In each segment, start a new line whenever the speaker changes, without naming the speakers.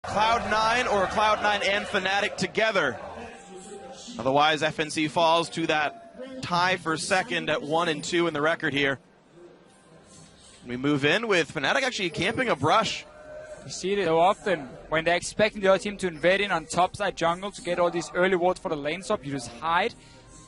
Cloud9 or Cloud9 and Fnatic together. Otherwise, FNC falls to that tie for second at 1 and 2 in the record here. We move in with Fnatic actually camping a brush.
You see it so often when they're expecting the other team to invade in on top side jungle to get all these early wards for the lane swap. You just hide.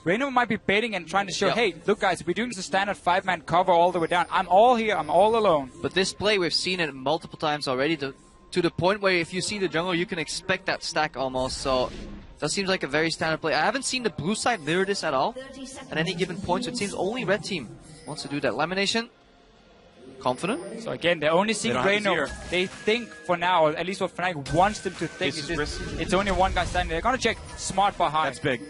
Reno might be baiting and trying to show, hey, look guys, we're doing the standard 5-man cover all the way down. I'm all here, I'm all alone.
But this play, we've seen it multiple times already, to the point where if you see the jungle, you can expect that stack almost. So that seems like a very standard play. I haven't seen the blue side mirror this at all at any given point, so it seems only red team wants to do that. Lamination, confident.
So again, they're only seeing Reno. They think for now, or at least what Fnatic wants them to think, is it's only one guy standing there. They're going to check smart behind.
That's big.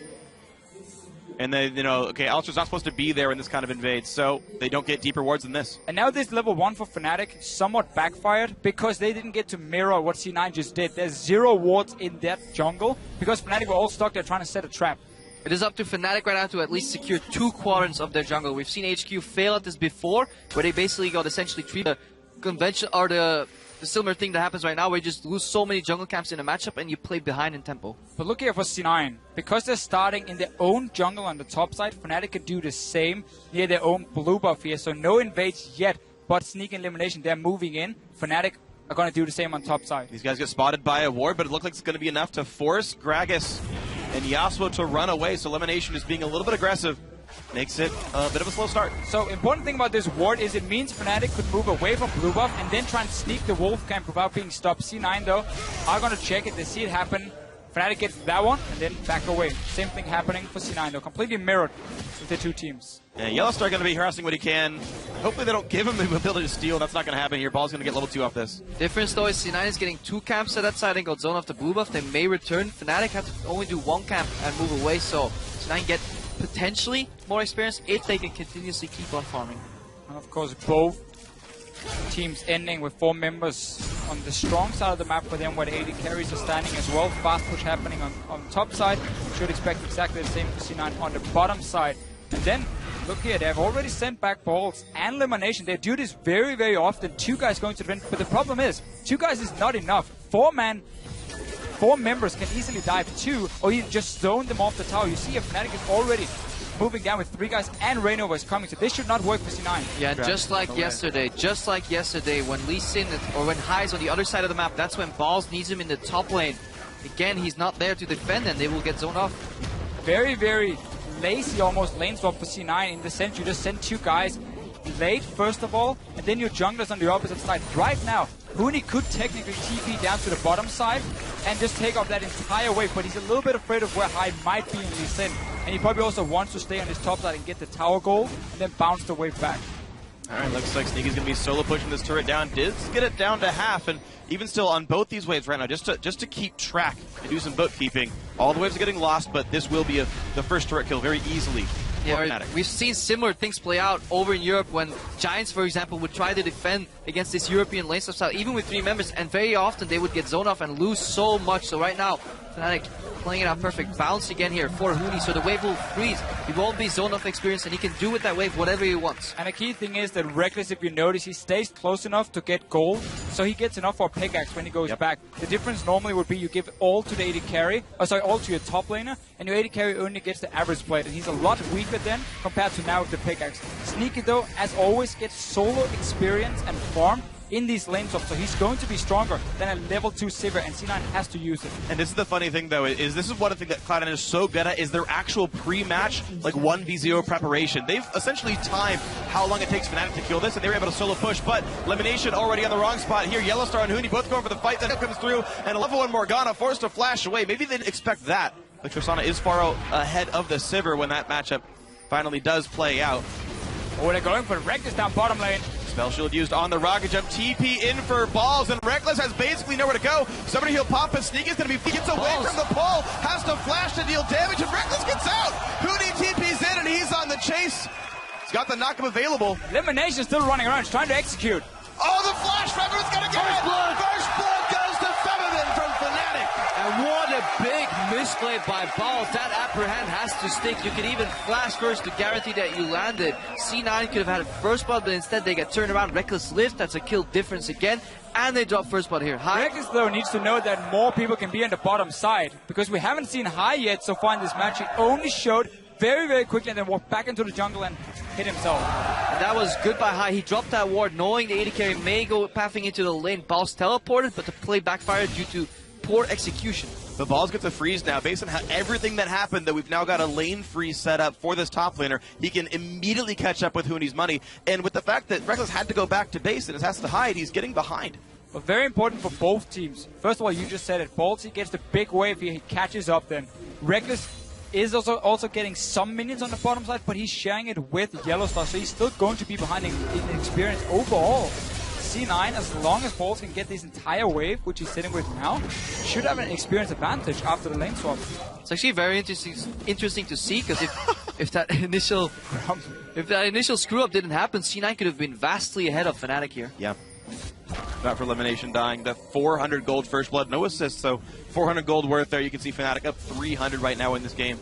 And they, you know, okay, Ultra's not supposed to be there in this kind of invade, so they don't get deeper wards than this.
And now this level 1 for Fnatic somewhat backfired because they didn't get to mirror what C9 just did. There's 0 wards in that jungle because Fnatic were all stuck there trying to set a trap.
It is up to Fnatic right now to at least secure 2 quadrants of their jungle. We've seen HQ fail at this before, where they basically got essentially treated the convention or the similar thing that happens right now, where you just lose so many jungle camps in a matchup and you play behind in tempo.
But look here for C9. Because they're starting in their own jungle on the top side, Fnatic can do the same near their own blue buff here. So no invades yet, but sneak and elimination, they're moving in. Fnatic are going to do the same on top side.
These guys get spotted by a ward, but it looks like it's going to be enough to force Gragas and Yasuo to run away. So elimination is being a little bit aggressive. Makes it a bit of a slow start.
So important thing about this ward is it means Fnatic could move away from blue buff and then try and sneak the wolf camp without being stopped. C9 though are going to check it. They see it happen. Fnatic gets that one and then back away. Same thing happening for C9 though. Completely mirrored with the two teams.
Yeah, Yellowstar going to be harassing what he can. Hopefully they don't give him the ability to steal. That's not going to happen here. Ball's going to get level 2 off this.
Difference though is C9 is getting 2 camps at that side and got zone off the blue buff. They may return. Fnatic have to only do 1 camp and move away. So C9 get potentially more experience if they can continuously keep on farming.
And of course both teams ending with 4 members on the strong side of the map for them, where the AD carries are standing as well. Fast push happening on top side. Should expect exactly the same for C9 on the bottom side. And then look here, they have already sent back balls and elimination. They do this very, very often. 2 guys going to the win, but the problem is 2 guys is not enough. 4 members can easily dive 2, or even just zone them off the tower. You see, Fnatic is already moving down with 3 guys, and Rainover is coming, so this should not work for C9.
Yeah, just like yesterday, when Lee Sin or when Hai's on the other side of the map, that's when Balls needs him in the top lane. Again, he's not there to defend, and they will get zoned off.
Very, very lazy almost lane swap for C9 in the sense you just send 2 guys late first of all, and then your junglers on the opposite side. Right now, Huni could technically TP down to the bottom side and just take off that entire wave, but he's a little bit afraid of where Hai might be in Lee Sin. And he probably also wants to stay on his top side and get the tower goal and then bounce the wave back.
Alright, looks like Sneaky's going to be solo pushing this turret down. Did get it down to half, and even still on both these waves right now, just to keep track and do some bookkeeping. All the waves are getting lost, but this will be the first turret kill very easily.
Yeah, we've seen similar things play out over in Europe when Giants, for example, would try to defend against this European lane style, even with 3 members, and very often they would get zoned off and lose so much. So right now, Fnatic playing it out perfect. Bounce again here for Huni, so the wave will freeze. He won't be zone off experience, and he can do with that wave whatever he wants.
And the key thing is that Reckless, if you notice, he stays close enough to get gold, so he gets enough for a pickaxe when he goes back. The difference normally would be you give all to the AD carry, all to your top laner, and your AD carry only gets the average plate, and he's a lot weaker then compared to now with the pickaxe. Sneaky though, as always, gets solo experience and farm in these lane swaps, so he's going to be stronger than a level 2 Sivir, and C9 has to use it.
And this is the funny thing though, is this is one thing that Cloud9 is so good at, is their actual pre-match, like 1v0 preparation. They've essentially timed how long it takes Fnatic to kill this, and they were able to solo push, but elimination already on the wrong spot here. Yellowstar and Huni both going for the fight, then it comes through, and level 1 Morgana forced to flash away. Maybe they didn't expect that. But Tristana is far ahead of the Sivir when that matchup finally does play out.
Oh, they're going for Reckless down bottom lane.
Spell shield used on the rocket jump. TP in for Balls, and Reckless has basically nowhere to go. Somebody he'll pop, and Sneak is going to be gets away from the pole, has to flash to deal damage, and Reckless gets out. Huni TP's in, and he's on the chase. He's got the knock-up available.
Elimination still running around. He's trying to execute.
Oh, the flash! Featherman's going to get it! First blood goes to Featherman from Fnatic.
And what a a big misplay by Balls. That apprehend has to stick. You can even flash first to guarantee that you landed. C9 could have had a first blood, but instead they get turned around. Reckless lift, that's a kill difference again. And they drop first blood here. High.
Reckless, though, needs to know that more people can be on the bottom side, because we haven't seen High yet so far in this match. He only showed very, very quickly and then walked back into the jungle and hit himself.
And that was good by High. He dropped that ward knowing the AD carry may go pathing into the lane. Balls teleported, but the play backfired due to poor execution.
The Balls gets a freeze now. Based on everything that happened, that we've now got a lane freeze set up for this top laner, he can immediately catch up with Huni's money. And with the fact that Reckless had to go back to base and has to hide, he's getting behind.
But very important for both teams. First of all, you just said it. Balls, gets the big wave here. He catches up then. Reckless is also getting some minions on the bottom side, but he's sharing it with Yellowstar, so he's still going to be behind in experience overall. C9, as long as Balls can get this entire wave, which he's sitting with now, should have an experience advantage after the lane swap.
It's actually very interesting to see, because if that initial screw up didn't happen, C9 could have been vastly ahead of Fnatic here.
Yeah. Not for elimination dying. The 400 gold first blood, no assists, so 400 gold worth there. You can see Fnatic up 300 right now in this game.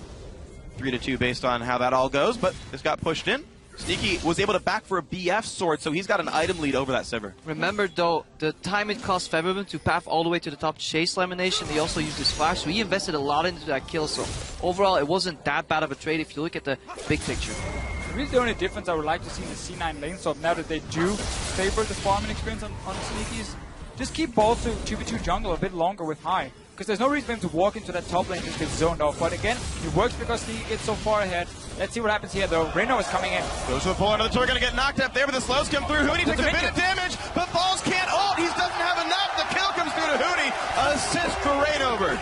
3-2 based on how that all goes, but this got pushed in. Sneaky was able to back for a BF sword, so he's got an item lead over that Sivir.
Remember, though, the time it cost Featherman to path all the way to the top to chase elimination, he also used his flash, so he invested a lot into that kill. So overall, it wasn't that bad of a trade if you look at the big picture.
Really, the only difference I would like to see in the C9 lane swap, now that they do favor the farming experience on Sneaky's, just keep Balls to 2v2 jungle a bit longer with High. Because there's no reason for him to walk into that top lane and just get zoned off. But again, it works because he gets so far ahead. Let's see what happens here, though. Reno is coming in.
Goes to the pull under the tour, going to get knocked up there, but the slows come through. Huni takes a bit of damage, but Balls can't ult. He doesn't have enough. The kill comes through to Huni. Assist for Rainover.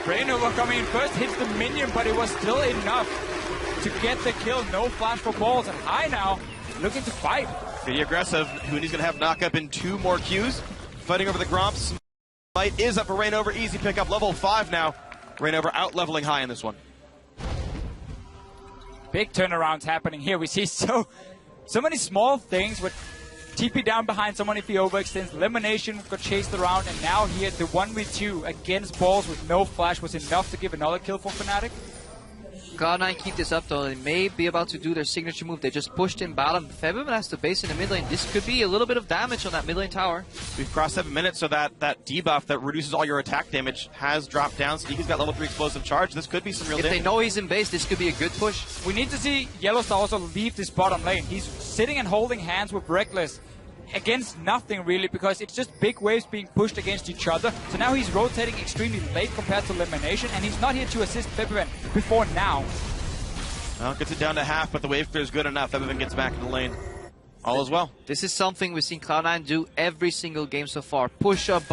Rainover coming in first, hits the minion, but it was still enough to get the kill. No flash for Balls, and High now looking to fight.
Pretty aggressive. Huni's going to have knock up in 2 more Qs. Fighting over the Gromps. Fight is up for Rainover. Easy pickup. Level 5 now. Rainover out leveling High in this one.
Big turnarounds happening here. We see so many small things with TP down behind someone if he overextends. Elimination got chased around, and now here the 1v2 against Balls with no flash was enough to give another kill for Fnatic.
Cloud9 keep this up, though. They may be about to do their signature move. They just pushed in bottom. Featherman has to base in the mid lane. This could be a little bit of damage on that mid lane tower.
We've crossed 7 minutes, so that debuff that reduces all your attack damage has dropped down. Sneaky's got level 3 explosive charge. This could be some real damage.
If they know he's in base, this could be a good push.
We need to see Yellowstar also leave this bottom lane. He's sitting and holding hands with Reckless against nothing really, because it's just big waves being pushed against each other. So now he's rotating extremely late compared to elimination, and he's not here to assist Featherman before now.
Well, gets it down to half, but the wave clear is good enough. Featherman gets back in the lane. All is well.
This is something we've seen Cloud9 do every single game so far. Push up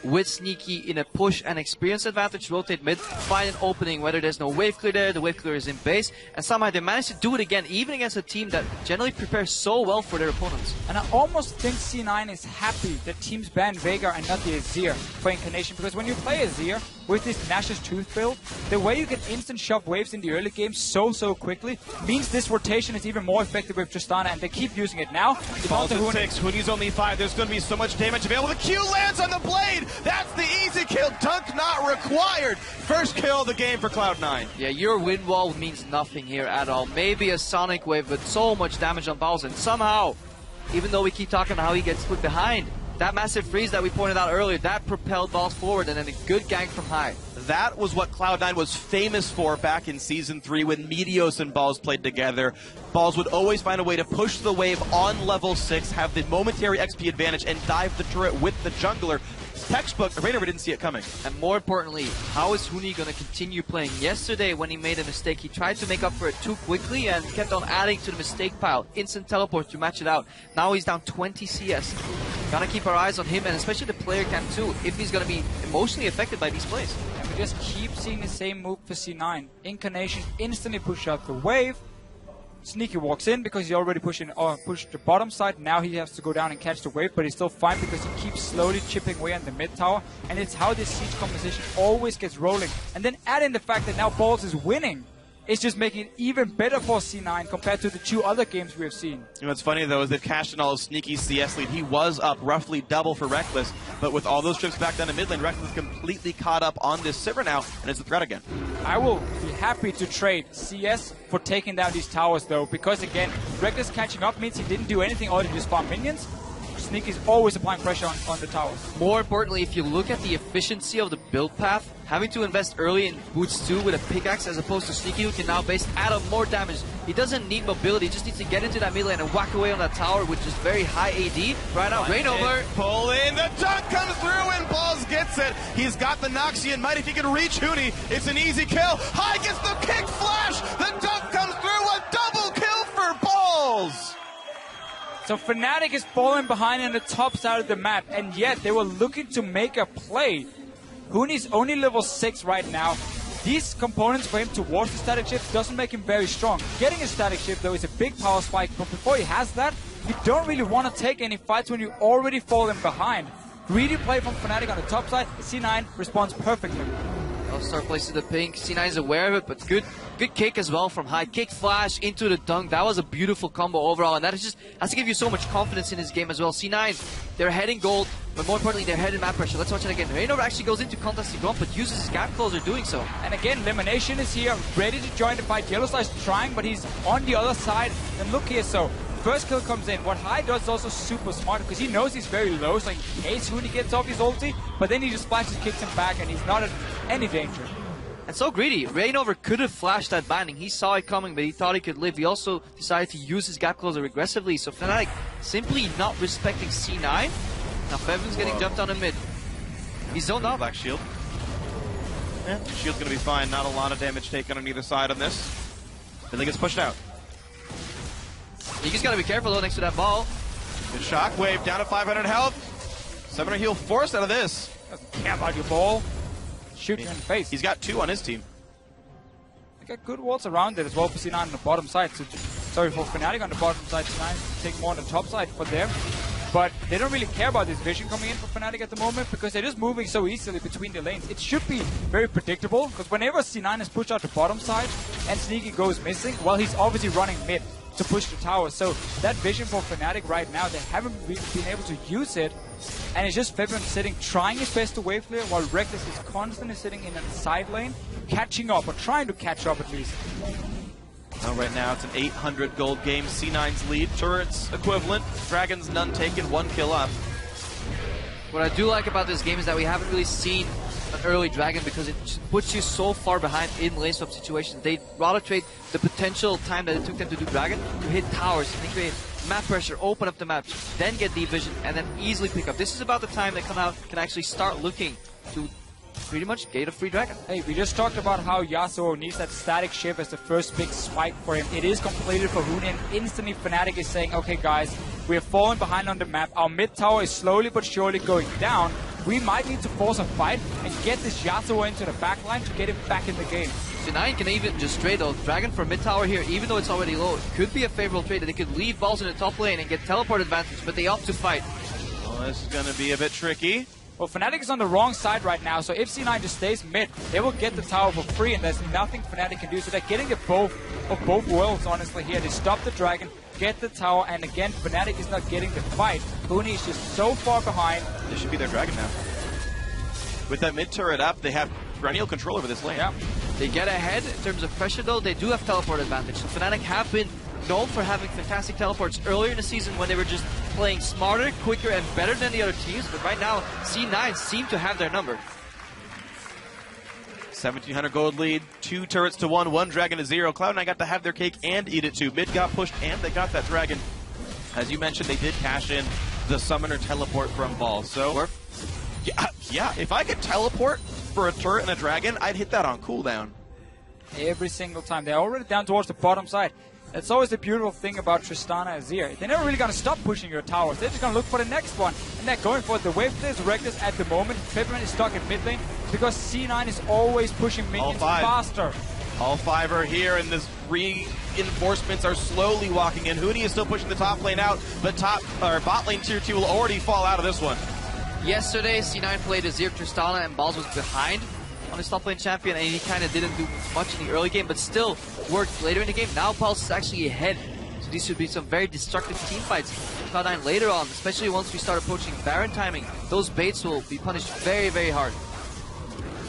with Sneaky in a push and experience advantage, rotate mid, find an opening, whether there's no wave clear there, the wave clear is in base, and somehow they managed to do it again, even against a team that generally prepares so well for their opponents.
And I almost think C9 is happy that teams ban Veigar and not the Azir for Incarnation, because when you play Azir with this Nash's Tooth build, the way you can instant shove waves in the early game so quickly means this rotation is even more effective with Tristana, and they keep using it now.
Balls at 6, Huni's only 5. There's going to be so much damage available. The Q lands on the blade. That's the easy kill. Dunk not required. First kill of the game for Cloud9.
Yeah, your wind wall means nothing here at all. Maybe a sonic wave, but so much damage on Balls, and somehow, even though we keep talking about how he gets put behind, that massive freeze that we pointed out earlier, that propelled Balls forward, and then a good gank from High.
That was what Cloud9 was famous for back in Season 3 when Meteos and Balls played together. Balls would always find a way to push the wave on level 6, have the momentary XP advantage, and dive the turret with the jungler. Textbook, Rainover didn't see it coming.
And more importantly, how is Huni going to continue playing? Yesterday, when he made a mistake, he tried to make up for it too quickly and kept on adding to the mistake pile. Instant teleport to match it out. Now he's down 20 CS. Gotta keep our eyes on him, and especially the player cam too, if he's going to be emotionally affected by these plays.
And we just keep seeing the same move for C9. Incarnation instantly push out the wave. Sneaky walks in because he already pushed the bottom side. Now he has to go down and catch the wave, but he's still fine because he keeps slowly chipping away on the mid tower. And it's how this siege composition always gets rolling. And then add in the fact that now Balls is winning. it's just making it even better for C9 compared to the 2 other games we have seen.
You know what's funny, though, is they've cashed in all his sneaky CS lead. He was up roughly double for Reckless, but with all those trips back down to mid lane, Reckless is completely caught up on this Sivir now, and it's a threat again.
I will be happy to trade CS for taking down these towers, though, because, again, Reckless catching up means he didn't do anything other than just farm minions. Sneaky is always applying pressure on the towers.
More importantly, if you look at the efficiency of the build path, having to invest early in Boots 2 with a pickaxe as opposed to Sneaky, who can now add up more damage. He doesn't need mobility, he just needs to get into that mid lane and whack away on that tower, which is very high AD. Right now, Rainover.
Pull in, the dunk comes through and Balls gets it. He's got the Noxian Might. If he can reach Huni, it's an easy kill. High gets the kick flash. The dunk comes through, a double kill for Balls.
So Fnatic is falling behind on the top side of the map, and yet they were looking to make a play. Huni's only level 6 right now. These components for him towards the static shift doesn't make him very strong. Getting a static shift, though, is a big power spike, but before he has that, you don't really want to take any fights when you're already falling behind. Greedy play from Fnatic on the top side. C9 responds perfectly.
Star places the pink. C9 is aware of it, but good kick as well from High. Kick flash into the dunk. That was a beautiful combo overall, and that is just has to give you so much confidence in his game as well. C9, they're heading gold, but more importantly, they're heading map pressure. Let's watch it again. Rainover actually goes into contest to Grump, but uses his gap closer doing so.
And again, Elimination is here, ready to join the fight. Yellowslice trying, but he's on the other side. And look here, so first kill comes in. What High does is also super smart because he knows he's very low, so in case Huni gets off his ulti, but then he just splashes, kicks him back, and he's not in any danger.
And so greedy. Rainover could have flashed that banding. He saw it coming, but he thought he could live. He also decided to use his gap closer aggressively. So Fnatic simply not respecting C9. Now Fevin's getting jumped on in mid. He's zoned up.
Black shield. Yeah, shield's gonna be fine. Not a lot of damage taken on either side on this. Billy gets pushed out.
You just gotta be careful though next to that ball.
Good shockwave down to 500 health. 700 heal forced out of this.
Doesn't care about your ball. Shoot you in the face.
He's got 2 on his team.
They got good walls around it as well for C9 on the bottom side. So, sorry, for Fnatic on the bottom side, C9 take more on the top side for them. But they don't really care about this vision coming in for Fnatic at the moment because they're just moving so easily between the lanes. It should be very predictable because whenever C9 is pushed out the bottom side and Sneaky goes missing, well, he's obviously running mid to push the tower. So that vision for Fnatic right now, they haven't really been able to use it. And it's just Febron sitting, trying his best to wave clear, while Reckless is constantly sitting in a side lane, catching up, or trying to catch up at least.
Well, right now it's an 800 gold game. C9's lead. Turrets equivalent. Dragons none taken. 1 kill up.
What I do like about this game is that we haven't really seen an early Dragon because it puts you so far behind in lane swap situations. They rather trade the potential time that it took them to do Dragon to hit towers and create map pressure, open up the map, then get deep vision, and then easily pick up. This is about the time they can actually start looking to pretty much gate a free Dragon.
Hey, we just talked about how Yasuo needs that static shift as the first big spike for him. It is completed for Huni, and instantly Fnatic is saying, okay guys, we have fallen behind on the map. Our mid tower is slowly but surely going down. We might need to force a fight and get this Yasuo into the backline to get him back in the game.
C9 can even just trade though. Dragon for mid tower here, even though it's already low, it could be a favorable trade that they could leave Balls in the top lane and get teleport advantage, but they opt to fight.
Well, this is going to be a bit tricky.
Well, Fnatic is on the wrong side right now, so if C9 just stays mid, they will get the tower for free, and there's nothing Fnatic can do. So they're getting the both of both worlds, honestly, here. They stop the Dragon, get the tower, and again, Fnatic is not getting the fight. Huni is just so far behind.
This should be their Dragon now. With that mid turret up, they have perennial control over this lane.
Yeah.
They get ahead in terms of pressure though. They do have teleport advantage. So Fnatic have been known for having fantastic teleports earlier in the season when they were just playing smarter, quicker, and better than the other teams. But right now, C9 seem to have their number.
1700 gold lead, 2 turrets to 1, 1 Dragon to 0. Cloud9 got to have their cake and eat it too. Mid got pushed and they got that Dragon. As you mentioned, they did cash in the summoner teleport from Balls. So, yeah, if I could teleport for a turret and a Dragon, I'd hit that on cooldown.
Every single time. They're already down towards the bottom side. That's always the beautiful thing about Tristana Azir. They're never really going to stop pushing your towers. They're just going to look for the next one. And they're going for it. The wave is Reckless at the moment. Febron is stuck in mid lane because C9 is always pushing minions faster.
All 5 are here, and this reinforcements are slowly walking in. Huni is still pushing the top lane out, but bot lane tier 2 will already fall out of this one.
Yesterday, C9 played Azir Tristana and Balls was behind. on his top lane champion, and he kind of didn't do much in the early game, but still worked later in the game. Now Pulse is actually ahead, so these should be some very destructive team fights. Cloud9 later on, especially once we start approaching Baron timing, those baits will be punished very, very hard.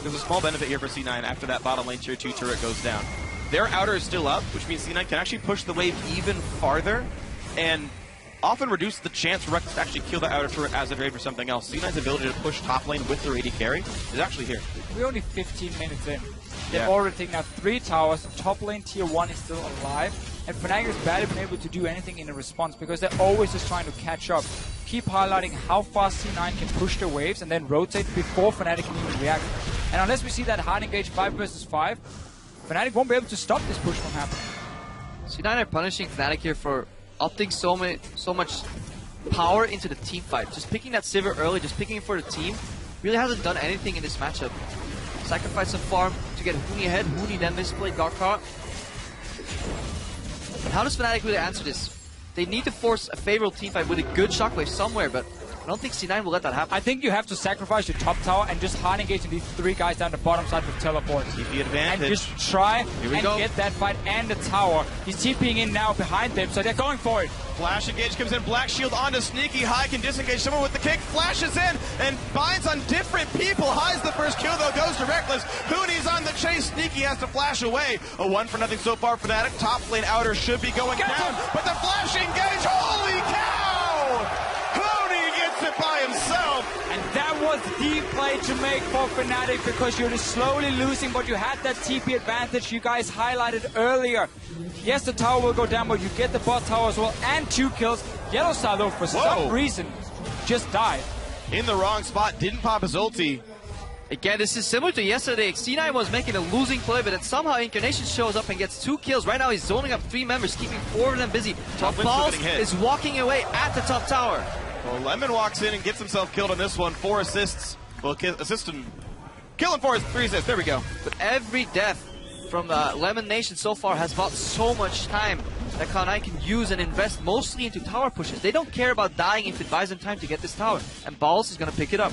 There's a small benefit here for C9 after that bottom lane tier 2 turret goes down. Their outer is still up, which means C9 can actually push the wave even farther and often reduce the chance for Rex to actually kill the outer turret as a trade for something else. C9's ability to push top lane with their AD carry is actually here.
We're only 15 minutes in. They've already taken out 3 towers. Top lane tier 1 is still alive. And Fnatic has barely been able to do anything in a response because they're always just trying to catch up. Keep highlighting how fast C9 can push their waves and then rotate before Fnatic can even react. And unless we see that hard engage 5 versus 5, Fnatic won't be able to stop this push from happening.
C9 are punishing Fnatic here for opting so much power into the team fight. Just picking that Sivir early, just picking it for the team, really hasn't done anything in this matchup. Sacrifice some farm to get Huni ahead. Huni then misplayed Darkheart. But how does Fnatic really answer this? They need to force a favorable team fight with a good shockwave somewhere, but I don't think C9 will let that happen.
I think you have to sacrifice your top tower and just hard engage these 3 guys down the bottom side with teleports.
TP advantage.
And just try and get that fight and the tower. He's TPing in now behind them, so they're going for it.
Flash engage comes in, Black Shield onto Sneaky. High can disengage someone with the kick, flashes in, and binds on different people. High's the first kill though, goes to Reckless. Hooney's on the chase, Sneaky has to flash away. A 1-for-0 so far for Fnatic. Top lane outer should be going down, but the flash engage, holy cow! Hooney gets it by himself.
And that was the play to make for Fnatic because you're just slowly losing, but you had that TP advantage you guys highlighted earlier. Yes, the tower will go down, but you get the bot tower as well, and 2 kills. Yellowstar, though, for some reason, just died.
In the wrong spot, didn't pop his ulti.
Again, this is similar to yesterday. C9 was making a losing play, but then somehow Incarnation shows up and gets 2 kills. Right now, he's zoning up 3 members, keeping 4 of them busy. Balls is walking away at the top tower.
Well, Lemon walks in and gets himself killed on this one. 4 assists. Well, assist him. Kill him for his 3 assists. There we go.
But every death from Lemon Nation so far has bought so much time that Cloud9 can use and invest mostly into tower pushes. They don't care about dying if it buys them time to get this tower. And Balls is going to pick it up.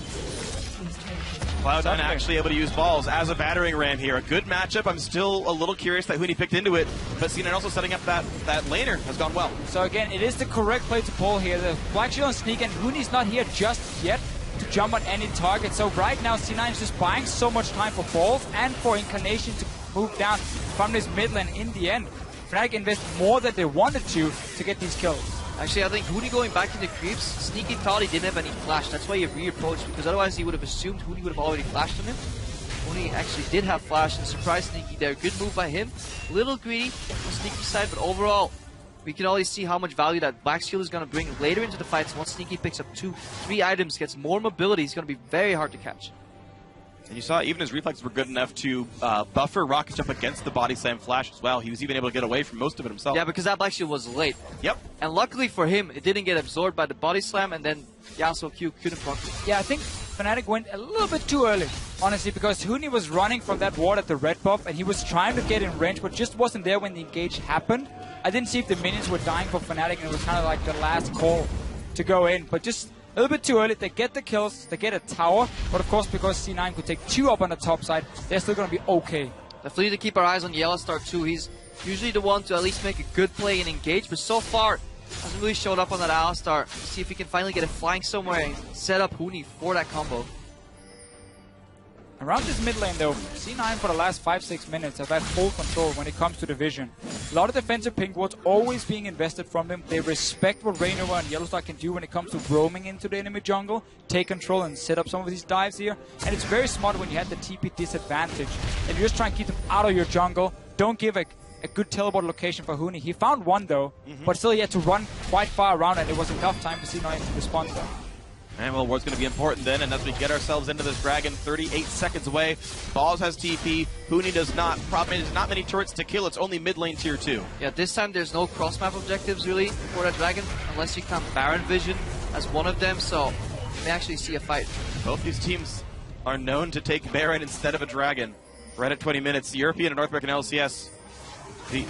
Cloud9 actually able to use Balls as a battering ram here. A good matchup. I'm still a little curious that Hooney picked into it, but C9 also setting up that laner has gone well.
So again, it is the correct play to pull here. The Black Shield and Sneak, and Hooney's not here just yet to jump on any target. So right now, C9 is just buying so much time for Balls and for Incarnation to move down from this mid lane. In the end, Fnatic invest more than they wanted to get these kills.
Actually, I think Hooney going back into creeps, Sneaky thought he didn't have any flash. That's why he re-approached, because otherwise he would have assumed Hooney would have already flashed on him. Hooney actually did have flash and surprised Sneaky there. Good move by him. A little greedy on Sneaky's side, but overall, we can always see how much value that Black Shield is going to bring later into the fights. Once Sneaky picks up 2-3 items, gets more mobility, he's going to be very hard to catch.
And you saw even his reflexes were good enough to buffer Rocket's jump against the body slam flash as well. He was even able to get away from most of it himself.
Yeah, because that Black Shield was late.
Yep.
And luckily for him, it didn't get absorbed by the body slam, and then Yasuo Q couldn't block it.
Yeah, I think Fnatic went a little bit too early, honestly, because Hooney was running from that ward at the red buff, and he was trying to get in range, but just wasn't there when the engage happened. I didn't see if the minions were dying for Fnatic, and it was kind of like the last call to go in, but just a little bit too early. They get the kills, they get a tower, but of course because C9 could take 2 up on the top side, they're still going to be okay.
Definitely need to keep our eyes on Yellowstar too. He's usually the one to at least make a good play and engage, but so far hasn't really showed up on that Alistar. See if he can finally get it flying somewhere and set up Hooney for that combo.
Around this mid lane though, C9 for the last 5-6 minutes have had full control when it comes to the vision. A lot of defensive pink wards always being invested from them. They respect what Raynova and Yellowstar can do when it comes to roaming into the enemy jungle, take control and set up some of these dives here. And it's very smart when you have the TP disadvantage. And you just try and keep them out of your jungle. Don't give a good teleport location for Hooney. He found one though, but still he had to run quite far around and it was enough time for C9 to respond there.
And well, ward's going to be important then, and as we get ourselves into this dragon, 38 seconds away. Balls has TP, Hooney does not. Problem is, not many turrets to kill, it's only mid lane tier 2.
Yeah, this time there's no cross-map objectives really for that dragon, unless you count Baron Vision as one of them, so you may actually see a fight.
Both these teams are known to take Baron instead of a dragon. Right at 20 minutes, the European and North American LCS,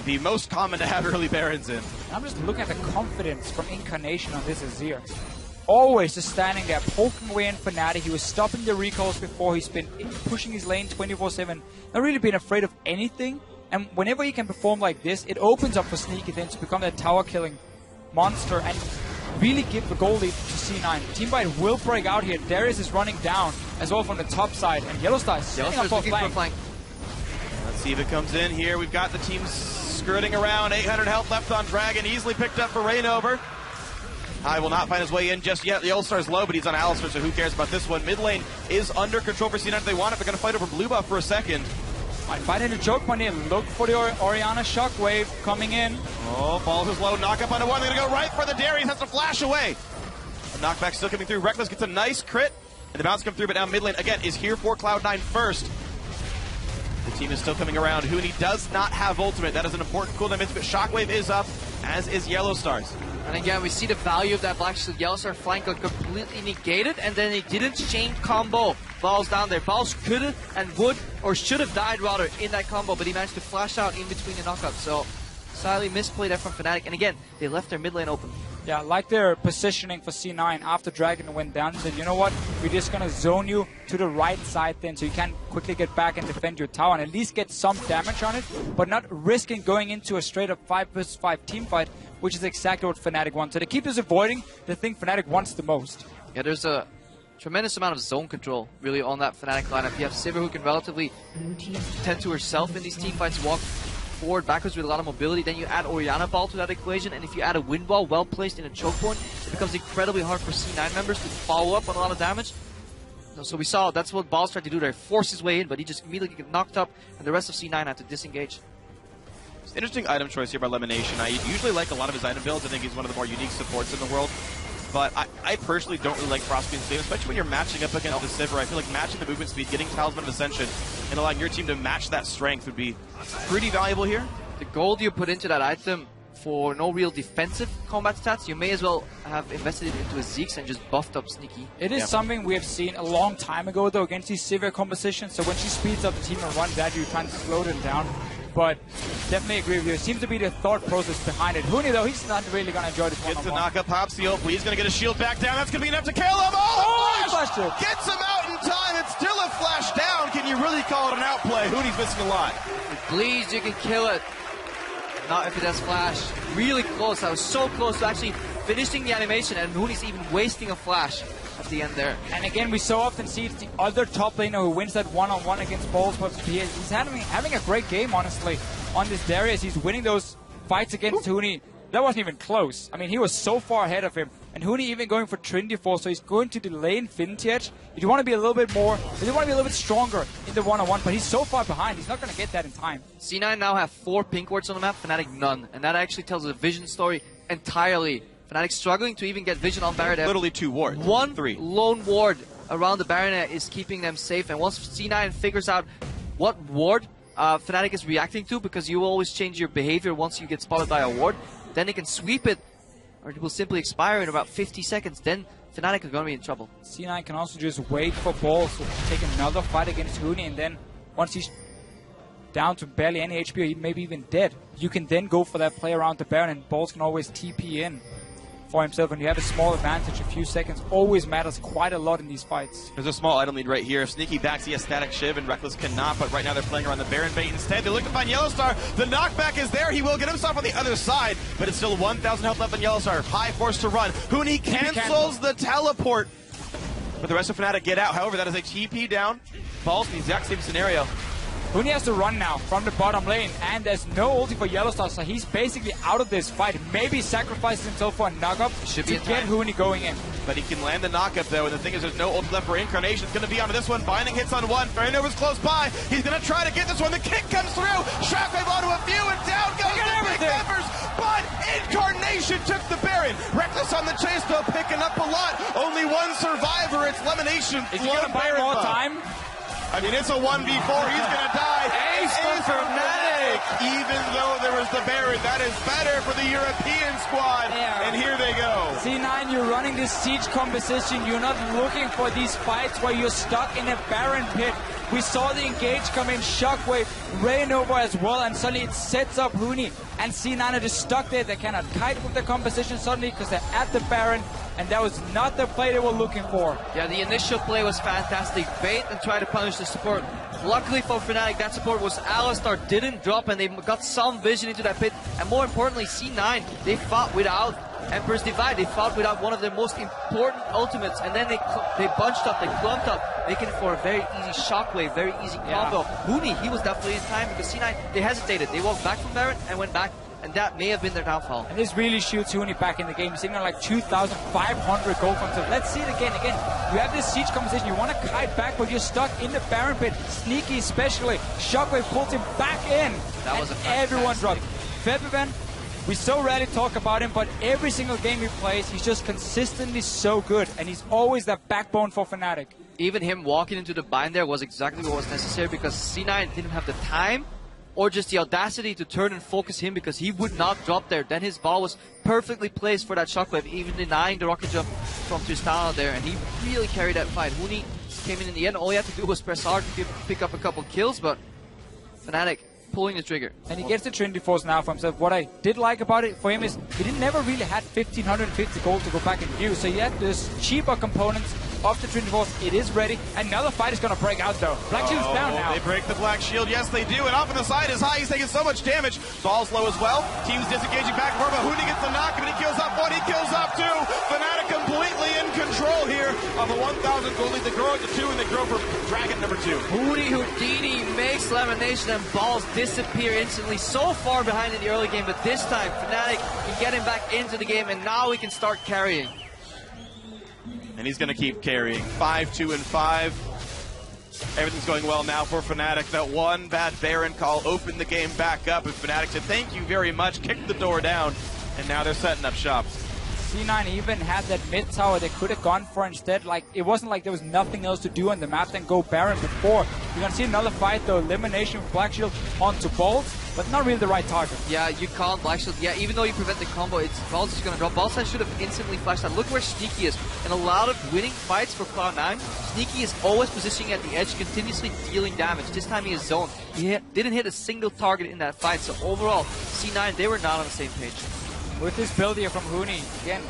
the most common to have early Barons in.
I'm just looking at the confidence from Incarnation on this Azir. always just standing there, poking away in Fnatic. He was stopping the recalls before. He's been pushing his lane 24/7, not really been afraid of anything. And whenever he can perform like this, it opens up for Sneaky then to become that tower-killing monster and really give the goal lead to C9. Teamfight will break out here. Darius is running down as well from the top side, and Yellowstar is setting up for a flank.
Let's see if it comes in here. We've got the team skirting around. 800 health left on Dragon. Easily picked up for Rainover. High will not find his way in just yet. The All-Star's low, but he's on Alistair, so who cares about this one? Mid lane is under control for C9 if they want it. They're going to fight over blue buff for a second.
Might find in a choke point here. Look for the Orianna Shockwave coming in.
Oh, Balls is low. Knock up onto one. They're going to go right for the Darius. Has to flash away. The knockback still coming through. Reckless gets a nice crit. And the bounce comes through, but now mid lane, again, is here for Cloud9 first. The team is still coming around. Huni does not have ultimate. That is an important cooldown bit, but Shockwave is up, as is Yellowstars.
And again, we see the value of that Black Shield Yellowstar flank got completely negated, and then it didn't chain combo Balls down there. Balls could have and would, or should have died rather, in that combo, but he managed to flash out in between the knockups. So, slightly misplayed there from Fnatic. And again, they left their mid lane open.
Yeah, like their positioning for C9 after Dragon went down. Said, you know what, we're just going to zone you to the right side then so you can quickly get back and defend your tower and at least get some damage on it, but not risking going into a straight up 5 versus 5 team fight, which is exactly what Fnatic wants. So they keep just avoiding the thing Fnatic wants the most.
Yeah, there's a tremendous amount of zone control really on that Fnatic lineup. You have Sivir who can relatively tend to herself in these team fights, walk forward, backwards with a lot of mobility. Then you add Orianna Ball to that equation, and if you add a Wind Ball well placed in a choke point, it becomes incredibly hard for C9 members to follow up on a lot of damage. So we saw that's what Balls tried to do there, force his way in, but he just immediately got knocked up, and the rest of C9 had to disengage.
Interesting item choice here by Lemonation. I usually like a lot of his item builds. I think he's one of the more unique supports in the world. But I personally don't really like Frostbeam's save, especially when you're matching up against the Sivir. I feel like matching the movement speed, getting Talisman of Ascension, and allowing your team to match that strength would be pretty valuable here.
The gold you put into that item for no real defensive combat stats, you may as well have invested it into a Ziggs and just buffed up Sneaky.
It is something we have seen a long time ago, though, against these Sivir compositions. So when she speeds up the team and runs at you, trying to slow them down. But definitely agree with you. It seems to be the thought process behind it. Huni, though, he's not really going to enjoy this one-on-one.
Gets the knock-up Popsicle. He's going to get a shield back down. That's going to be enough to kill him. Oh,
flash it.
Gets him out in time. It's still a flash down. Can you really call it an outplay? Huni's missing a lot.
Please, you can kill it. Not if it has flash. Really close. I was so close to actually finishing the animation, and Huni's even wasting a flash at the end there.
And again, we so often see it's the other top laner who wins that one-on-one against Balls, but he's having a great game, honestly, on this Darius. He's winning those fights against Huni. That wasn't even close. I mean, he was so far ahead of him. And Huni even going for Trinity Force, so he's going to delay Infinity Edge. You want to be a little bit more, you want to be a little bit stronger in the one-on-one, but he's so far behind, he's not going to get that in time.
C9 now have 4 pink wards on the map, Fnatic none. And that actually tells a vision story entirely. Fnatic struggling to even get vision on Baron.
Literally 2 wards.
Three lone ward around the Baronet is keeping them safe. And once C9 figures out what ward Fnatic is reacting to, because you always change your behavior once you get spotted by a ward, then they can sweep it, or it will simply expire in about 50 seconds. Then Fnatic are going to be in trouble.
C9 can also just wait for Balls to take another fight against Huni, and then once he's down to barely any HP, or maybe even dead, you can then go for that play around the Baron, and Balls can always TP in for himself, and you have a small advantage. A few seconds always matters quite a lot in these fights.
There's a small item lead right here. If Sneaky backs, he has Static Shiv, and Reckless cannot, but right now they're playing around the Baron bait instead. They look to find Yellowstar. The knockback is there. He will get himself on the other side, but it's still 1,000 health left on Yellowstar. High force to run. Huni cancels the teleport, but the rest of Fnatic get out. However, that is a TP down. Balls in the exact same scenario.
Huni has to run now from the bottom lane, and there's no ulti for Yellowstar, so he's basically out of this fight. Maybe sacrifices himself for a knock-up to get Huni going in.
But he can land the knock-up, though, and the thing is there's no ult left for Incarnation. It's going to be onto this one. Binding hits on one. Ferrinova's close by. He's going to try to get this one. The kick comes through. Shockwave onto a few, and down goes the big members. But Incarnation took the Baron. Reckless on the chase, though, picking up a lot. Only one survivor. It's Lemonation.
Is he going to buy more time?
I mean, it's a 1v4. He's going to die. Ace for Fnatic. Even though there was the Baron, that is better for the European squad. Yeah. And here they go.
C9, you're running this siege composition. You're not looking for these fights where you're stuck in a Baron pit. We saw the engage come in, Shockwave, Rainover as well, and suddenly it sets up Huni. And C9 are just stuck there. They cannot kite with the composition suddenly because they're at the Baron. and that was not the play they were looking for.
Yeah, the initial play was fantastic. Bait and try to punish the support. Luckily for Fnatic, that support was Alistar, didn't drop, and they got some vision into that pit. And more importantly, C9, they fought without Emperor's Divide. They fought without one of their most important ultimates, and then they bunched up, they clumped up, making it for a very easy shockwave, very easy combo. Huni, he was definitely in time because C9, they hesitated. They walked back from Baron and went back, and that may have been their downfall.
And this really shoots Huni back in the game. He's sitting on like 2,500 gold from him. Let's see it again. You have this siege competition. You want to kite back, but you're stuck in the Baron pit. Sneaky especially. Shockwave pulls him back in.
That was a
everyone dropped. Febiven, we so rarely talk about him, but every single game he plays, he's just consistently so good. And he's always that backbone for Fnatic.
Even him walking into the bind there was exactly what was necessary because C9 didn't have the time or just the audacity to turn and focus him because he would not drop there. Then his ball was perfectly placed for that shockwave, even denying the rocket jump from Tristana there, and he really carried that fight. Huni came in the end. All he had to do was press hard to pick up a couple kills, but Fnatic pulling the trigger.
And he gets the Trinity Force now for himself. What I did like about it for him is he never really had 1,550 gold to go back and use, so he had this cheaper components of the Trinity Force. It is ready. Another fight is going to break out though. Black Shield's down now.
They break the Black Shield. Yes, they do. And off on the side is high. He's taking so much damage. Ball's low as well. Team's disengaging back and forth, but Huni gets the knock, and he kills off one. He kills off two. Fnatic completely in control here of a 1,000 gold lead. They grow it to 2, and they grow for Dragon number 2.
Huni Houdini makes Lamination, and balls disappear instantly. So far behind in the early game, but this time Fnatic can get him back into the game, and now we can start carrying.
And he's going to keep carrying. 5-2 and 5. Everything's going well now for Fnatic. That one bad Baron call opened the game back up, and Fnatic said thank you very much, kicked the door down, and now they're setting up shop.
C9 even had that mid tower they could have gone for instead. Like, it wasn't like there was nothing else to do on the map than go Baron before. You're going to see another fight though. Elimination with Black Shield onto Bolt, but not really the right target.
Yeah, you can't Black Shield. Yeah, even though you prevent the combo, Bolt is going to drop. Bolt should have instantly flashed out. Look where Sneaky is. In a lot of winning fights for Cloud9, Sneaky is always positioning at the edge, continuously dealing damage. This time he is zoned. He didn't hit a single target in that fight, so overall, C9, they were not on the same page.
With this build here from Huni, again,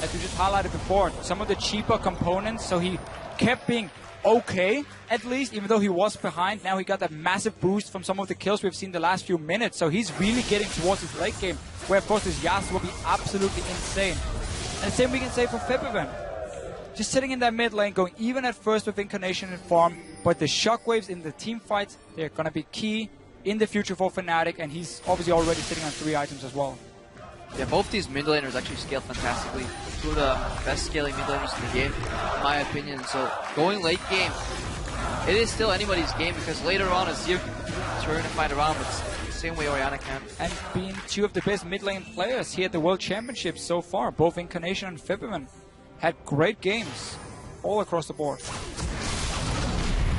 as we just highlighted before, some of the cheaper components, so he kept being okay, at least, even though he was behind. Now he got that massive boost from some of the kills we've seen the last few minutes, so he's really getting towards his late game, where of course his Yasuo will be absolutely insane. And the same we can say for Febiven. Just sitting in that mid lane, going even at first with Incarnation and Farm, but the shockwaves in the team fights, they're going to be key in the future for Fnatic, and he's obviously already sitting on 3 items as well.
Yeah, both these mid laners actually scaled fantastically. Two of the best scaling mid laners in the game, in my opinion. So going late game, it is still anybody's game because later on Azir can turn and fight around, but the same way Orianna can.
And being two of the best mid lane players here at the World Championship so far, both Incarnation and Febiven had great games all across the board.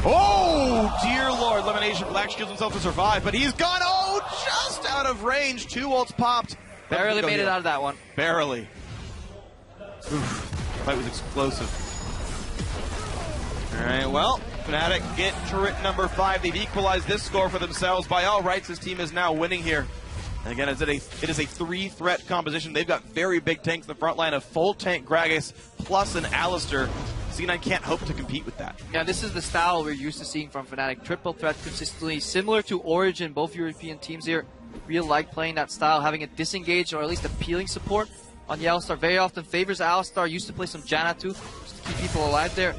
Oh, dear Lord. Elimination. Black shields himself to survive, but he's gone, just out of range. 2 ults popped.
Barely made it out of that one.
Barely. Oof. Fight was explosive. All right, well, Fnatic get turret number 5. They've equalized this score for themselves. By all rights, this team is now winning here. And again, it is a 3-threat composition. They've got very big tanks in the front line of full tank Gragas plus an Alistar. C9 can't hope to compete with that.
Yeah, this is the style we're used to seeing from Fnatic. Triple threat consistently, similar to Origin, both European teams here. Really like playing that style, having a disengaged or at least appealing support on the Alistar. Very often favors Alistar. Used to play some Janna too, just to keep people alive there.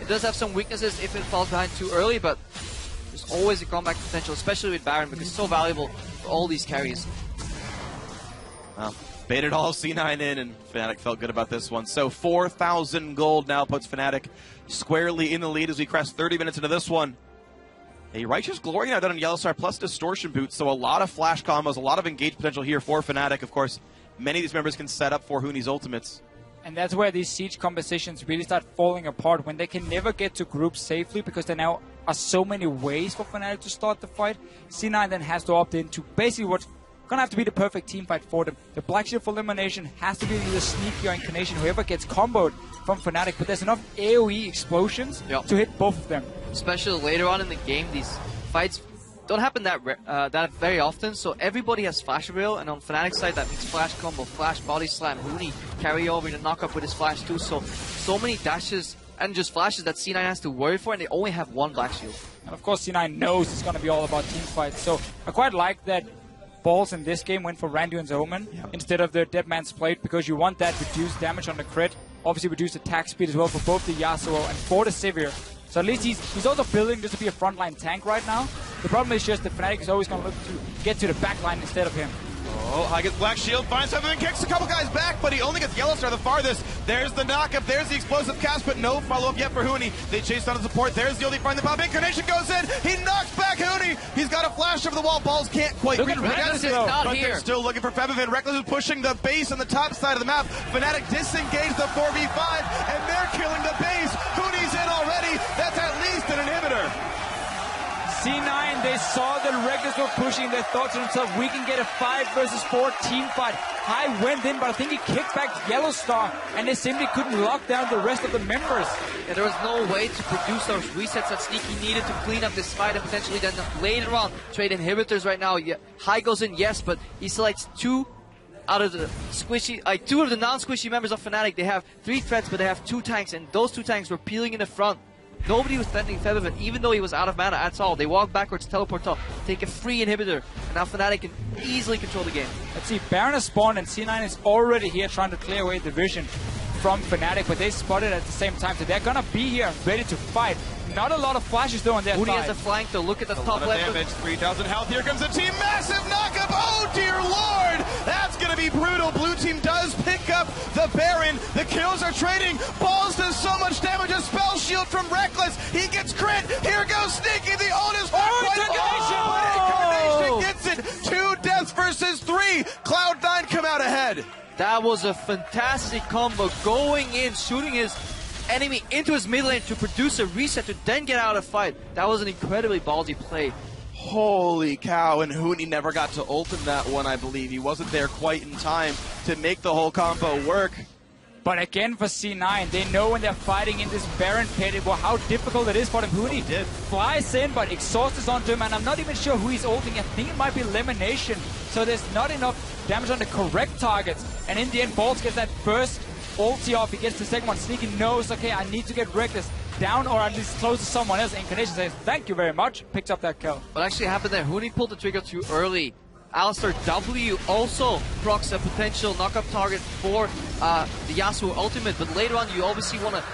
It does have some weaknesses if it falls behind too early, but there's always a comeback potential, especially with Baron, because it's so valuable for all these carries.
Well, baited all C9 in, and Fnatic felt good about this one. So 4,000 gold now puts Fnatic squarely in the lead as we crest 30 minutes into this one. A Righteous Glory now done on Yellowstar plus Distortion Boots, so a lot of flash combos, a lot of engaged potential here for Fnatic. Of course, many of these members can set up for Huni's ultimates.
And that's where these siege compositions really start falling apart, when they can never get to groups safely because there now are so many ways for Fnatic to start the fight. C9 then has to opt into basically what's going to have to be the perfect team fight for them. The Black Shield for elimination has to be either Sneaky or Incarnation, whoever gets comboed from Fnatic, but there's enough AoE explosions to hit both of them.
Especially later on in the game, these fights don't happen that very often, so everybody has flash avail, and on Fnatic's side that means flash combo, flash body slam, Huni carry over the knockup with his flash too, so many dashes and just flashes that C9 has to worry for, and they only have one black shield.
And of course C9 knows it's going to be all about team fights, so I quite like that Balls in this game went for Randu and Omen instead of the Dead Man's Plate, because you want that reduced damage on the crit, obviously reduced attack speed as well for both the Yasuo and for the Sivir. So at least he's also building just to be a frontline tank right now. The problem is just that Fnatic is always going to look to get to the back line instead of him.
Oh, High gets Black Shield, finds something and kicks a couple guys back, but he only gets Yellow Star the farthest. There's the knockup, there's the explosive cast, but no follow-up yet for Huni. They chase down the support, there's the only find the pop. Incarnation goes in, he knocks back Huni. He's got a flash over the wall, Balls can't quite reach
Reckless is not
but
here.
They're still looking for Febiven. Reckless is pushing the base on the top side of the map. Fnatic disengage the 4v5, and they're killing the base. Huni's in already, that's at least an inhibitor.
C9, they saw that Reckless were pushing, they thought to themselves, we can get a 5 versus 4 team fight. High went in, but I think he kicked back Yellow Star, and they simply couldn't lock down the rest of the members.
Yeah, there was no way to produce those resets that Sneaky needed to clean up this fight and potentially then later on trade inhibitors right now. Yeah, High goes in, yes, but he selects two out of the squishy, two of the non-squishy members of Fnatic. They have 3 threats, but they have 2 tanks, and those 2 tanks were peeling in the front. Nobody was threatening Febiven, even though he was out of mana at all. They walk backwards, teleport top, take a free inhibitor, and now Fnatic can easily control the game.
Let's see, Baron has spawned, and C9 is already here trying to clear away the vision from Fnatic, but they spotted at the same time, so they're gonna be here ready to fight. Not a lot of flashes though on their
Huni
side.
has a flank though, look at the top left.
Damage, 3,000 health, here comes the team, massive knockup, oh dear lord! That's gonna be brutal, blue team does pick up the Baron, the kills are trading, Balls does so much damage, a spell shield from Reckless, he gets crit, here goes Sneaky, the ult is not quite Incarnation gets it, 2 deaths versus 3, Cloud9 come out ahead.
That was a fantastic combo, going in, shooting his enemy into his mid lane to produce a reset to then get out of fight. That was an incredibly ballsy play.
Holy cow, and Huni never got to ult in that one, I believe. He wasn't there quite in time to make the whole combo work.
But again for C9, they know when they're fighting in this Baron pit how difficult it is for them. Huni flies in, but exhaust is onto him, and I'm not even sure who he's ulting. I think it might be Elimination, so there's not enough damage on the correct targets. And in the end, Balls gets that first ulti off, he gets the second one. Sneaky knows, okay, I need to get Reckless down or at least close to someone else. Incarnation says, thank you very much, picks up that kill.
What actually happened there, Huni pulled the trigger too early. Alistar W also procs a potential knockup target for the Yasuo ultimate, but later on you obviously want to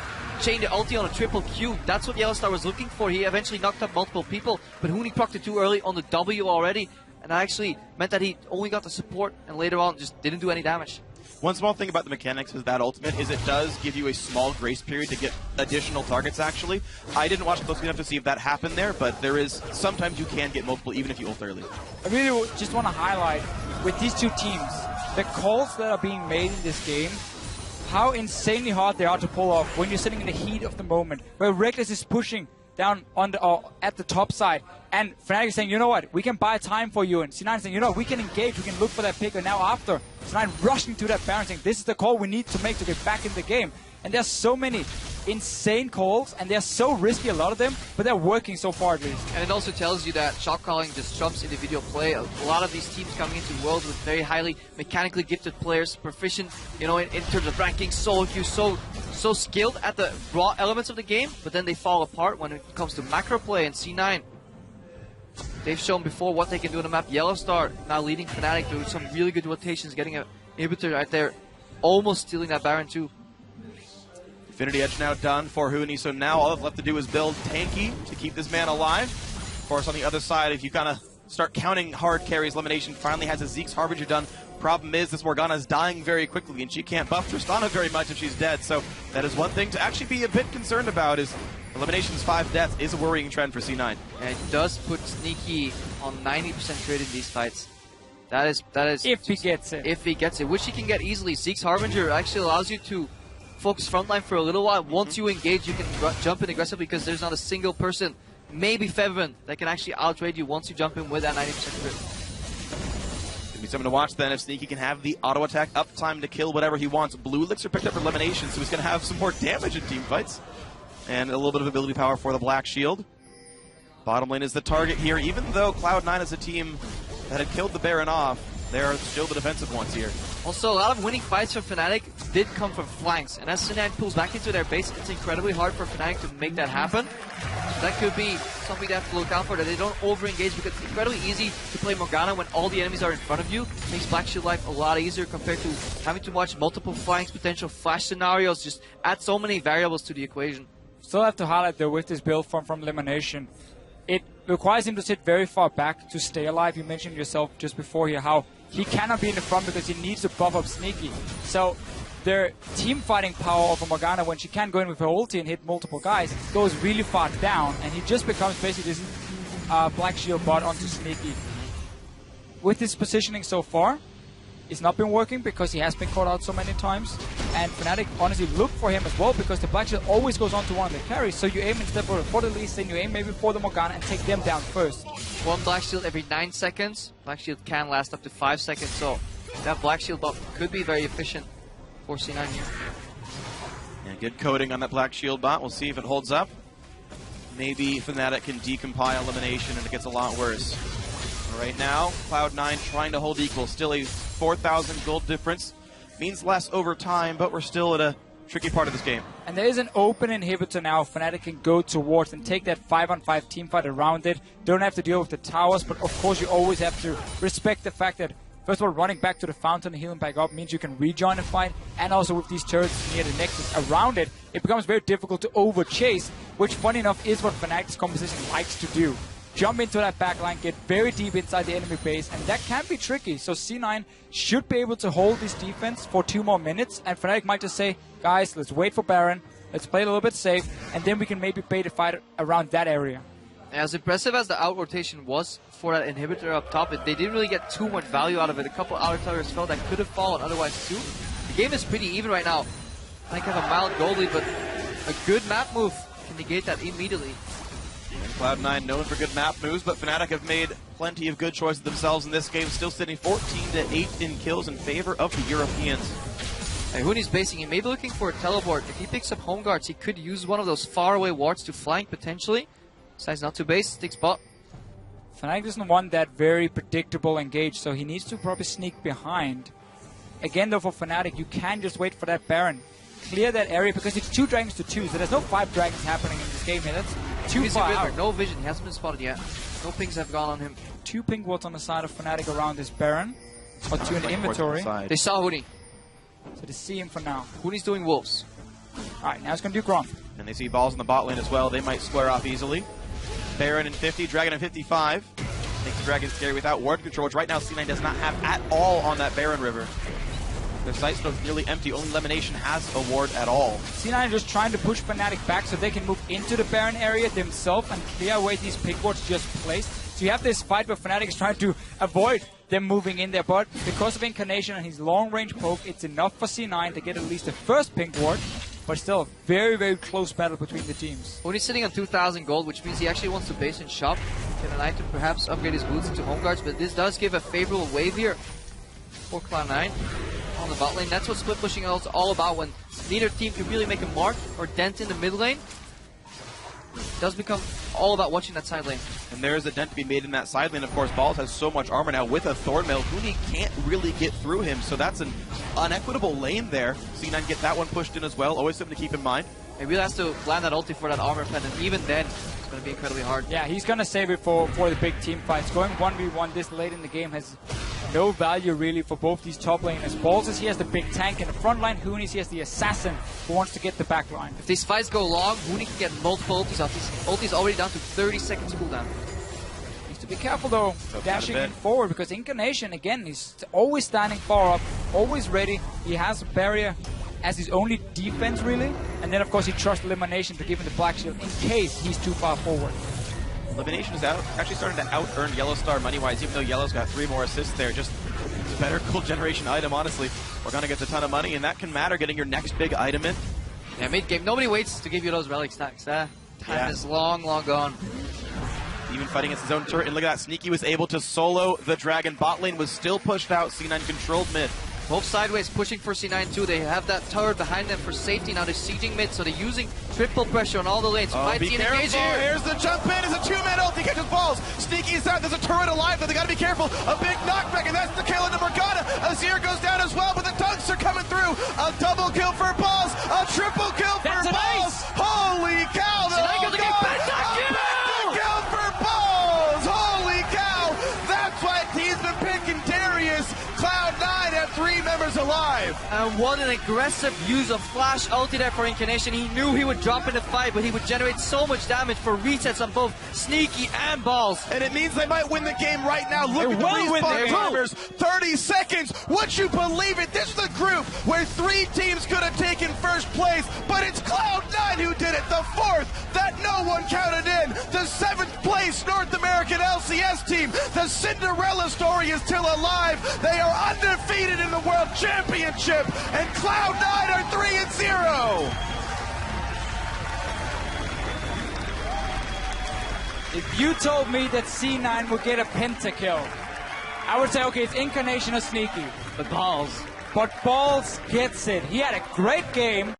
chain the ulti on a triple Q. That's what Yellowstar was looking for. He eventually knocked up multiple people, but Huni procced it too early on the W already, and that actually meant that he only got the support and later on just didn't do any damage.
One small thing about the mechanics is that ultimate is it does give you a small grace period to get additional targets, actually. I didn't watch closely enough to see if that happened there, but there is, sometimes you can get multiple even if you ult early.
I really just want to highlight, with these 2 teams, the calls that are being made in this game, how insanely hard they are to pull off when you're sitting in the heat of the moment, where Reckless is pushing down on the, at the top side, and Fnatic is saying, you know what, we can buy time for you, and C9 is saying, you know, we can engage, we can look for that pick, and now after, C9 rushing to that Baron saying, this is the call we need to make to get back in the game. And there's so many insane calls, and they're so risky, a lot of them, but they're working so far at least.
And it also tells you that shot calling just trumps individual play. A lot of these teams coming into worlds with very highly mechanically gifted players, proficient, you know, in terms of ranking, solo queue, so skilled at the raw elements of the game, but then they fall apart when it comes to macro play. And C9, they've shown before what they can do on the map. Yellowstar now leading Fnatic through some really good rotations, getting an inhibitor right there, almost stealing that Baron too.
Infinity Edge now done for Huni, so now all that's left to do is build tanky to keep this man alive. Of course, on the other side, if you kind of start counting hard carries, Elimination finally has a Zeke's Harbinger done. Problem is, this Morgana is dying very quickly, and she can't buff Tristana very much if she's dead, so that is one thing to actually be a bit concerned about, is Elimination's 5 deaths is a worrying trend for C9.
And it does put Sneaky on 90% crit in these fights. That is
if he gets it.
If he gets it, which he can get easily. Zeke's Harbinger actually allows you to focus frontline for a little while. Once you engage, you can jump in aggressively because there's not a single person, maybe Febiven, that can actually outrate you once you jump in with that 90% crit.
Be something to watch then if Sneaky can have the auto attack uptime to kill whatever he wants. Blue Elixir picked up for Elimination, so he's going to have some more damage in team fights. And a little bit of ability power for the Black Shield. Bottom lane is the target here. Even though Cloud9 is a team that had killed the Baron off, they are still the defensive ones here.
Also, a lot of winning fights for Fnatic did come from flanks, and as C9 pulls back into their base, it's incredibly hard for Fnatic to make that happen. So that could be something they have to look out for, that they don't over-engage, because it's incredibly easy to play Morgana when all the enemies are in front of you. It makes Black Shield life a lot easier compared to having to watch multiple flanks, potential flash scenarios, just add so many variables to the equation.
Still have to highlight though, with this build from Elimination, it requires him to sit very far back to stay alive. You mentioned yourself just before here how he cannot be in the front because he needs to buff up Sneaky. So their team fighting power of a Morgana, when she can go in with her ulti and hit multiple guys, goes really far down, and he just becomes basically this Black Shield bot onto Sneaky. With his positioning so far, it's not been working because he has been caught out so many times, and Fnatic honestly look for him as well because the Black Shield always goes on to one of the carries, so you aim instead for the Lee Sin, you aim maybe for the Morgana and take them down first.
One Black Shield every 9 seconds. Black Shield can last up to 5 seconds, so that Black Shield buff could be very efficient for C9 here.
Yeah, good coding on that Black Shield bot. We'll see if it holds up. Maybe Fnatic can decompile Elimination and it gets a lot worse. Right now, Cloud9 trying to hold equal. Still a 4,000 gold difference. Means less over time, but we're still at a tricky part of this game.
And there is an open inhibitor now Fnatic can go towards and take that 5-on-5 team fight around it. Don't have to deal with the towers, but of course you always have to respect the fact that, first of all, running back to the fountain and healing back up means you can rejoin the fight, and also with these turrets near the nexus around it, it becomes very difficult to over-chase, which, funny enough, is what Fnatic's composition likes to do. Jump into that backline, get very deep inside the enemy base, and that can be tricky. So C9 should be able to hold this defense for 2 more minutes, and Fnatic might just say, guys, let's wait for Baron, let's play a little bit safe, and then we can maybe bait a fight around that area.
As impressive as the out rotation was for that inhibitor up top, they didn't really get too much value out of it. A couple outer towers fell that could have fallen otherwise too. The game is pretty even right now. I think have a mild goal lead, but a good map move can negate that immediately.
Cloud9 known for good map moves, but Fnatic have made plenty of good choices themselves in this game, still sitting 14-8 in kills in favor of the Europeans.
Hey, Huni's basing, he may be looking for a teleport. If he picks up home guards, he could use one of those faraway wards to flank potentially. Decides not to base, sticks bot.
Fnatic doesn't want that very predictable engage, so he needs to probably sneak behind. Again though, for Fnatic, you can just wait for that Baron. Clear that area because it's 2 dragons to 2, so there's no 5 dragons happening in this game here. That's too far out.
No vision, he hasn't been spotted yet. No pings have gone on him.
2 pink wards on the side of Fnatic around this Baron, or 2 in the inventory.
They saw Huni.
So they see him for now.
Huni's doing wolves.
Alright, now he's going to do Grom.
And they see balls in the bot lane as well. They might square off easily. Baron in 50, Dragon in 55. Makes the Dragon scary without ward control, which right now C9 does not have at all on that Baron river. Their site is nearly empty. Only Elimination has a ward at all.
C9 just trying to push Fnatic back so they can move into the Baron area themselves and clear away these pink wards just placed. So you have this fight where Fnatic is trying to avoid them moving in there, but because of Incarnation and his long-range poke, it's enough for C9 to get at least the first pink ward, but still a very, very close battle between the teams.
Huni's sitting on 2,000 gold, which means he actually wants to base and shop. Can an item perhaps upgrade his boots into home guards, but this does give a favorable wave here for Cloud9 on the bot lane. That's what split pushing is all about, when neither team can really make a mark or dent in the mid lane. It does become all about watching that side lane.
And there is a dent to be made in that side lane. Of course, Balls has so much armor now with a Thornmail. Huni can't really get through him, so that's an unequitable lane there. C9 get that one pushed in as well. Always something to keep in mind.
He really has to land that ulti for that armor pendant. Even then, it's going to be incredibly hard.
Yeah, he's going to save it for the big team fights. Going 1v1 this late in the game has no value really for both these top laners. Balls, he has the big tank in the front line. Huni, he has the assassin who wants to get the back line.
If these fights go long, Huni can get multiple ultis off. His ulti's already down to 30 seconds cooldown.
Needs to be careful though, dashing in forward, because Incarnation, again, he's always standing far up, always ready. He has a barrier as his only defense really, and then of course he trusts Elimination to give him the Black Shield in case he's too far forward.
Elimination is actually starting to out-earn Yellowstar money-wise, even though Yellow's got 3 more assists there. Just a better Gold Generation item, honestly. Morgana gets a ton of money, and that can matter, getting your next big item in.
Yeah, mid-game, nobody waits to give you those relic stacks. Time is long, long gone.
Even fighting against his own turret, and look at that. Sneaky was able to solo the Dragon. Bot lane was still pushed out. C9 controlled mid.
Both sideways pushing for C9 too. They have that turret behind them for safety. Now they're sieging mid, so they're using triple pressure on all the lanes.
Oh, be careful. Here's the jump in. It's a 2-man ulti. Sneaky side, there's a turret alive, but they gotta be careful. A big knockback, and that's the kill into Morgana. Azir goes down as well, but the dunks are coming through. A double kill for Balls, a triple kill for Balls. Holy cow, the kill for Balls. Holy cow, that's why he's been picking Darius. Cloud9 had 3 members alive.
And what an aggressive use of Flash ulti there for Incarnation. He knew he would drop in the fight, but he would generate so much damage for resets on both Sneaky and Balls.
And it means they might win the game right now. Look at the respawn timers. 30 seconds. Would you believe it? This is the group where 3 teams could have taken first place, but it's Cloud9 who did it. The 4th that no one counted in. The 7th place North American LCS team. The Cinderella story is still alive. They are undefeated in the World Championship, and Cloud9 are 3-0.
If you told me that C9 would get a pentakill, I would say, okay, it's Incarnation or Sneaky.
But Balls.
But Balls gets it. He had a great game.